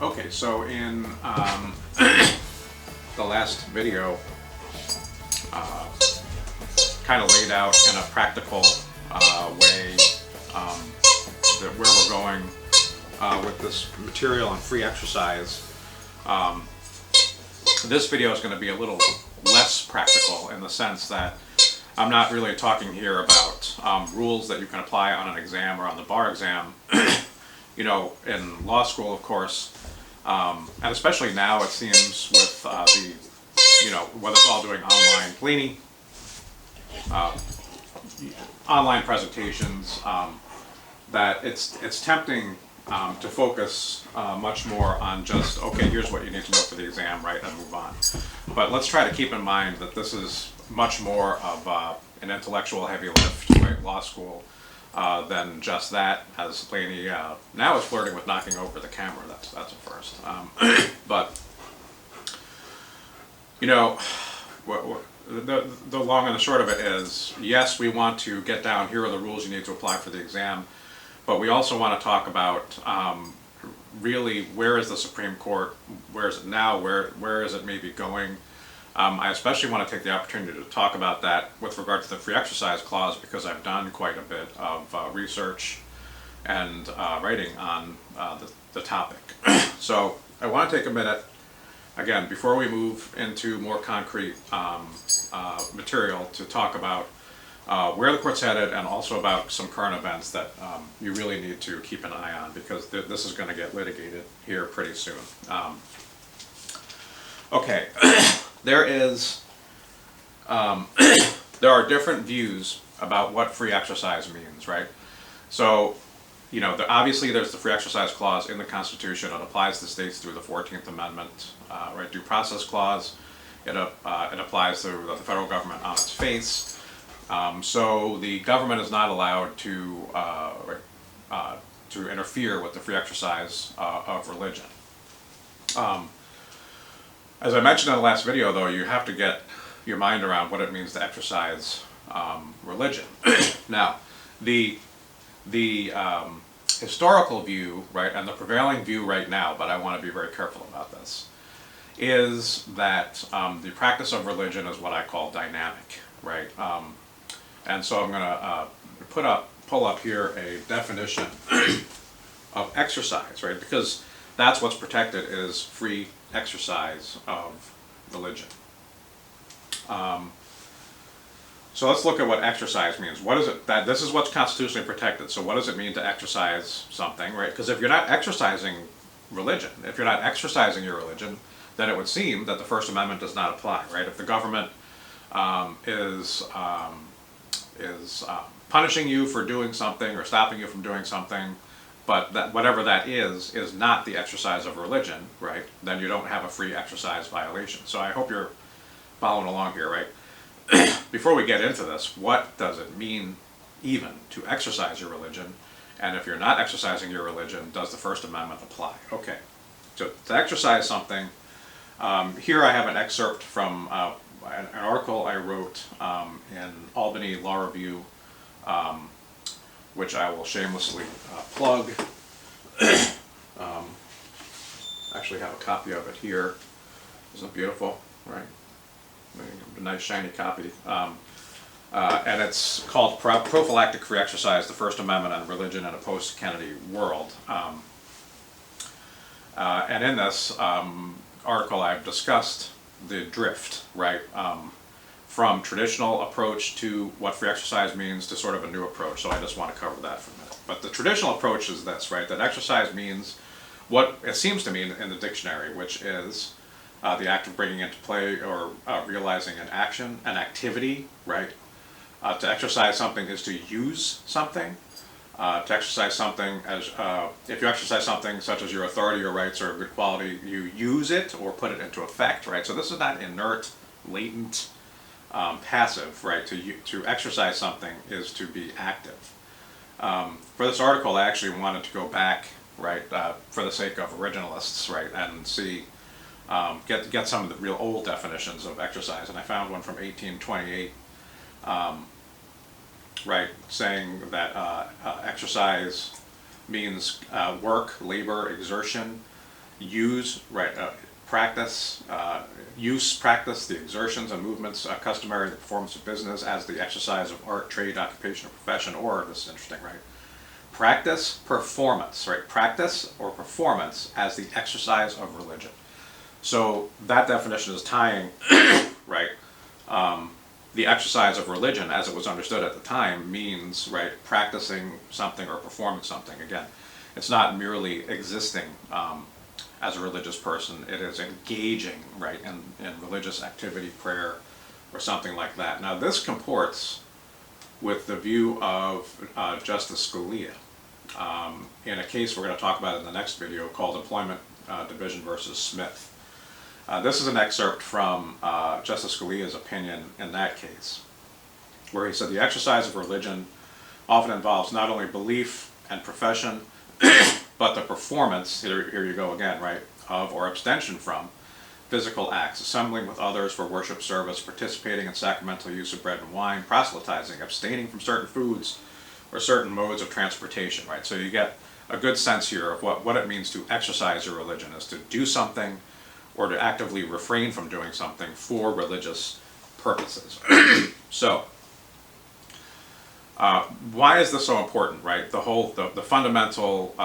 Okay, so in the last video, kind of laid out in a practical way where we're going with this material on free exercise. This video is going to be a little less practical in the sense that I'm not really talking here about rules that you can apply on an exam or on the bar exam. You know, in law school, of course, and especially now it seems with whether it's all doing online cleaning, online presentations, that it's tempting to focus much more on just, okay, here's what you need to know for the exam, right, and move on. But let's try to keep in mind that this is much more of an intellectual heavy lift, right, law school, than just that, as Lainey now is flirting with knocking over the camera. That's a first. But, you know, the long and the short of it is, yes, we want to get down, here are the rules you need to apply for the exam, but we also want to talk about really where is the Supreme Court, where is it now, where is it maybe going. I especially want to take the opportunity to talk about that with regard to the free exercise clause, because I've done quite a bit of research and writing on the topic. So I want to take a minute, again, before we move into more concrete material, to talk about where the court's headed, and also about some current events that you really need to keep an eye on, because this is going to get litigated here pretty soon. Okay, there are different views about what free exercise means, right? So, you know, obviously there's the free exercise clause in the Constitution. It applies to states through the 14th Amendment, right? Due process clause. It applies to the federal government on its face. So the government is not allowed to interfere with the free exercise of religion. As I mentioned in the last video, though, you have to get your mind around what it means to exercise religion. Now, the historical view, right, and the prevailing view right now, but I want to be very careful about this, is that the practice of religion is what I call dynamic, right? And so I'm going to pull up here a definition of exercise, right? Because that's what's protected, is free exercise of religion. So let's look at what exercise means. What is it that this is what's constitutionally protected? So what does it mean to exercise something, right? Because if you're not exercising religion, if you're not exercising your religion, then it would seem that the First Amendment does not apply, right? If the government is punishing you for doing something or stopping you from doing something, but that whatever that is not the exercise of religion, right? Then you don't have a free exercise violation. So I hope you're following along here, right? Before we get into this, what does it mean even to exercise your religion? And if you're not exercising your religion, does the First Amendment apply? Okay, so to exercise something, here I have an excerpt from an article I wrote in Albany Law Review, which I will shamelessly plug. Actually have a copy of it here. Isn't it beautiful, right? A nice shiny copy. And it's called Prophylactic Free Exercise, the First Amendment and Religion in a Post-Kennedy World. And in this article I've discussed the drift, right? From traditional approach to what free exercise means to sort of a new approach. So I just want to cover that for a minute. But the traditional approach is this, right? That exercise means what it seems to mean in the dictionary, which is the act of bringing into play or realizing an action, an activity, right? To exercise something is to use something. To exercise something, as if you exercise something such as your authority or rights or good quality, you use it or put it into effect, right? So this is not inert, latent, passive, right? To exercise something is to be active. For this article, I actually wanted to go back, right, for the sake of originalists, right, and see, get some of the real old definitions of exercise, and I found one from 1828, right, saying that exercise means work, labor, exertion, practice the exertions and movements customary in the performance of business as the exercise of art, trade, occupation, or profession, or, this is interesting, right? Practice, performance, right? Practice or performance as the exercise of religion. So that definition is tying, right? The exercise of religion, as it was understood at the time, means, right, practicing something or performing something. Again, it's not merely existing as a religious person. It is engaging, right, in religious activity, prayer, or something like that. Now, this comports with the view of Justice Scalia in a case we're going to talk about in the next video called Employment Division versus Smith. This is an excerpt from Justice Scalia's opinion in that case, where he said the exercise of religion often involves not only belief and profession, but the performance, here you go again, right, of or abstention from physical acts, assembling with others for worship service, participating in sacramental use of bread and wine, proselytizing, abstaining from certain foods or certain modes of transportation, right? So you get a good sense here of what it means to exercise your religion, is to do something or to actively refrain from doing something for religious purposes. So, why is this so important, right? The fundamental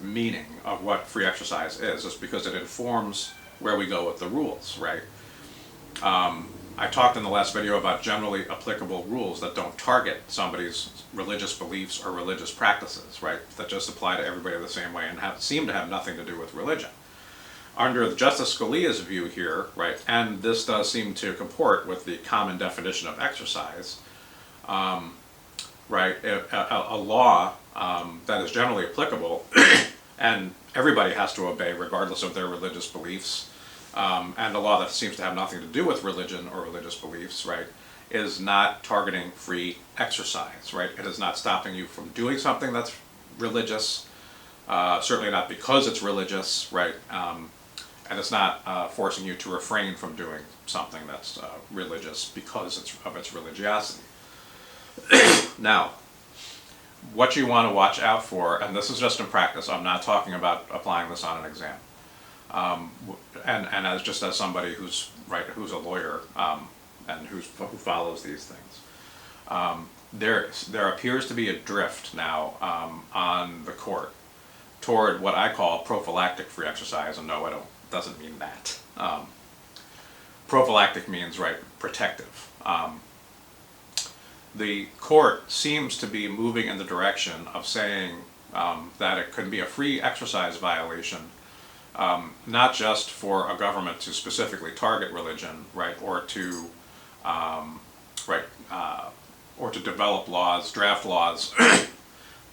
meaning of what free exercise is because it informs where we go with the rules, right? I talked in the last video about generally applicable rules that don't target somebody's religious beliefs or religious practices, right? That just apply to everybody the same way and seem to have nothing to do with religion. Under Justice Scalia's view here, right, and this does seem to comport with the common definition of exercise, right, a law that is generally applicable and everybody has to obey regardless of their religious beliefs, and a law that seems to have nothing to do with religion or religious beliefs, right, is not targeting free exercise, right? It is not stopping you from doing something that's religious, certainly not because it's religious, right? And it's not forcing you to refrain from doing something that's religious because of its religiosity. Now, what you want to watch out for, and this is just in practice, I'm not talking about applying this on an exam, and as somebody who's a lawyer and who follows these things, there appears to be a drift now on the court toward what I call prophylactic free exercise, and no, it doesn't mean that. Prophylactic means, right, protective. The court seems to be moving in the direction of saying that it could be a free exercise violation, not just for a government to specifically target religion, right, or to develop laws, draft laws,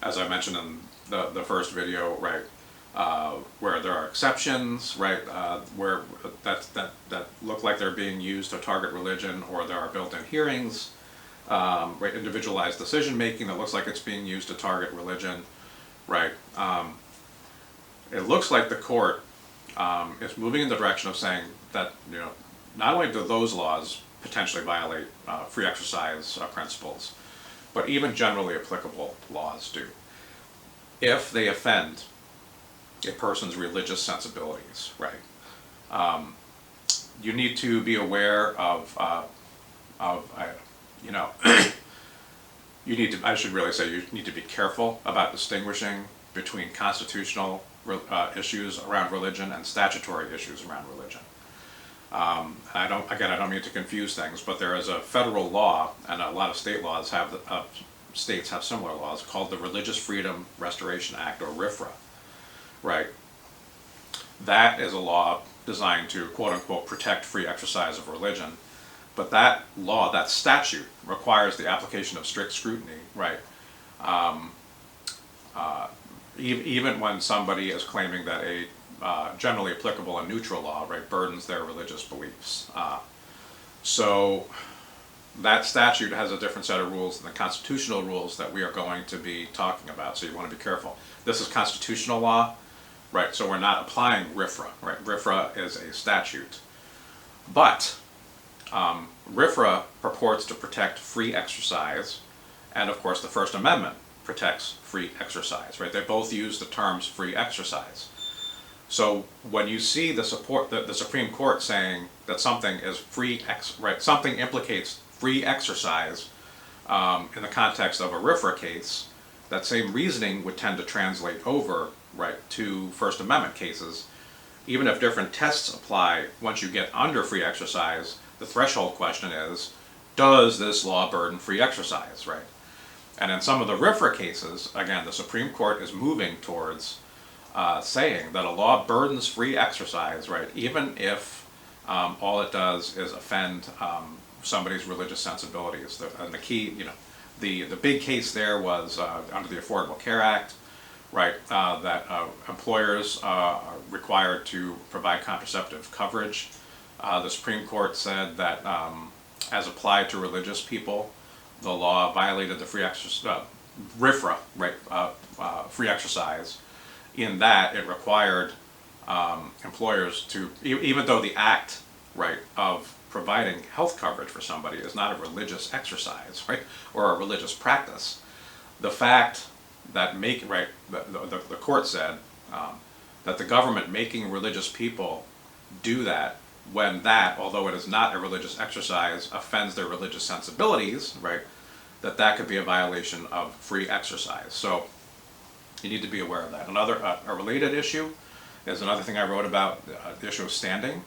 as I mentioned in the first video, right, where there are exceptions, right, where that look like they're being used to target religion, or there are built-in hearings, right, individualized decision making that looks like it's being used to target religion, right. It looks like the court is moving in the direction of saying that, you know, not only do those laws potentially violate free exercise principles, but even generally applicable laws do, if they offend a person's religious sensibilities, right? You need to be aware of you know, I should really say you need to be careful about distinguishing between constitutional issues around religion and statutory issues around religion. I don't mean to confuse things, but there is a federal law, and a lot of state laws states have similar laws, called the Religious Freedom Restoration Act, or RFRA, right? That is a law designed to, quote unquote, protect free exercise of religion. But that law, that statute, requires the application of strict scrutiny, right? Even when somebody is claiming that a generally applicable and neutral law, right, burdens their religious beliefs. So that statute has a different set of rules than the constitutional rules that we are going to be talking about, so you want to be careful. This is constitutional law, right, so we're not applying RFRA, right? RFRA is a statute. But RFRA purports to protect free exercise, and of course the First Amendment protects free exercise, right? They both use the terms free exercise. So when you see the Supreme Court saying that something is something implicates free exercise in the context of a RFRA case, that same reasoning would tend to translate over, right, to First Amendment cases. Even if different tests apply, once you get under free exercise, the threshold question is, does this law burden free exercise, right? And in some of the RFRA cases, again, the Supreme Court is moving towards saying that a law burdens free exercise, right, even if all it does is offend somebody's religious sensibilities. And the key, the big case there was under the Affordable Care Act, right, that employers are required to provide contraceptive coverage. The Supreme Court said that as applied to religious people, the law violated the free exercise, RFRA, right, free exercise, in that it required employers to, even though the act, right, of providing health coverage for somebody is not a religious exercise, right, or a religious practice, the fact that the court said that the government making religious people do that when that, although it is not a religious exercise, offends their religious sensibilities, right, that could be a violation of free exercise. So you need to be aware of that. Another, a related issue is another thing I wrote about, the issue of standing.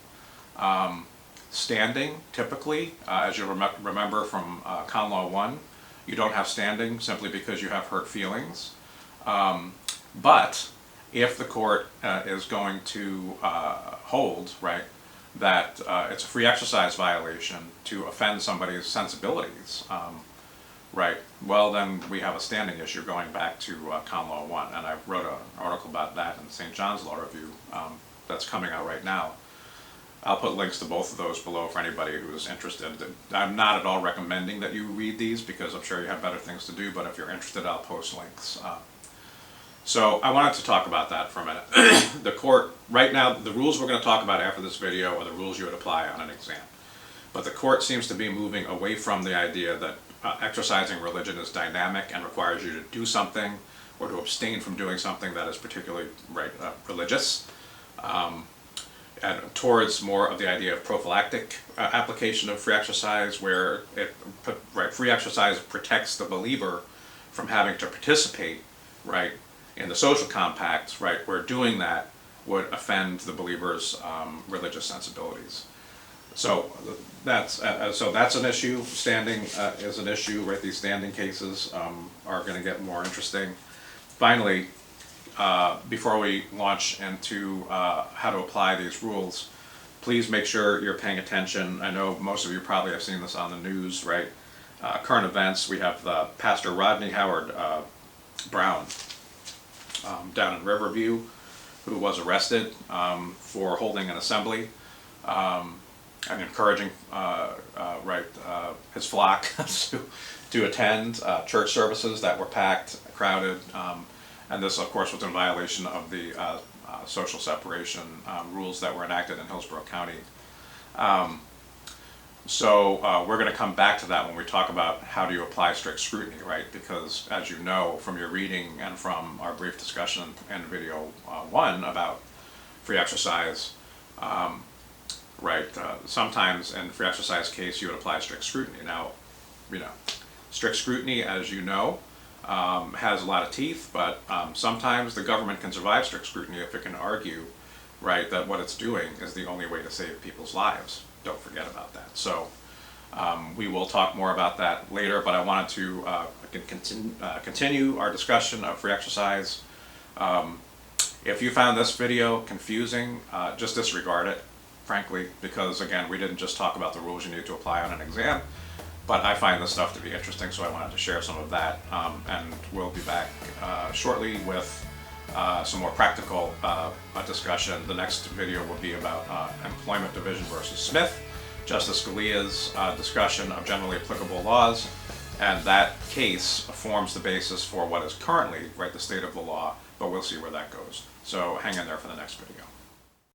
Standing, typically, as you remember from Con Law 1, you don't have standing simply because you have hurt feelings. But if the court is going to hold, right, that it's a free exercise violation to offend somebody's sensibilities, right, well then we have a standing issue going back to Con Law 1, and I wrote an article about that in the St. John's Law Review that's coming out right now. I'll put links to both of those below for anybody who's interested. I'm not at all recommending that you read these because I'm sure you have better things to do, but if you're interested, I'll post links. So I wanted to talk about that for a minute. The court, right now, the rules we're going to talk about after this video are the rules you would apply on an exam. But the court seems to be moving away from the idea that exercising religion is dynamic and requires you to do something or to abstain from doing something that is particularly religious, and towards more of the idea of prophylactic application of free exercise, where free exercise protects the believer from having to participate, right, in the social compact, right, where doing that would offend the believer's religious sensibilities. So that's an issue. Standing is an issue, right? These standing cases are going to get more interesting. Finally, before we launch into how to apply these rules, please make sure you're paying attention. I know most of you probably have seen this on the news, right? Current events, we have Pastor Rodney Howard Brown down in Riverview, who was arrested for holding an assembly and encouraging his flock to attend church services that were packed, crowded, and this, of course, was in violation of the social separation rules that were enacted in Hillsborough County. So we're going to come back to that when we talk about how do you apply strict scrutiny, right? Because as you know from your reading and from our brief discussion in video 1 about free exercise, sometimes in the free exercise case you would apply strict scrutiny. Now, strict scrutiny, as you know, has a lot of teeth, but sometimes the government can survive strict scrutiny if it can argue, right, that what it's doing is the only way to save people's lives. Don't forget about that. So we will talk more about that later, but I wanted to continue our discussion of free exercise. If you found this video confusing, just disregard it, frankly, because again, we didn't just talk about the rules you need to apply on an exam, but I find this stuff to be interesting, so I wanted to share some of that, and we'll be back shortly with some more practical discussion. The next video will be about Employment Division versus Smith, Justice Scalia's discussion of generally applicable laws, and that case forms the basis for what is currently, right, the state of the law, but we'll see where that goes. So hang in there for the next video.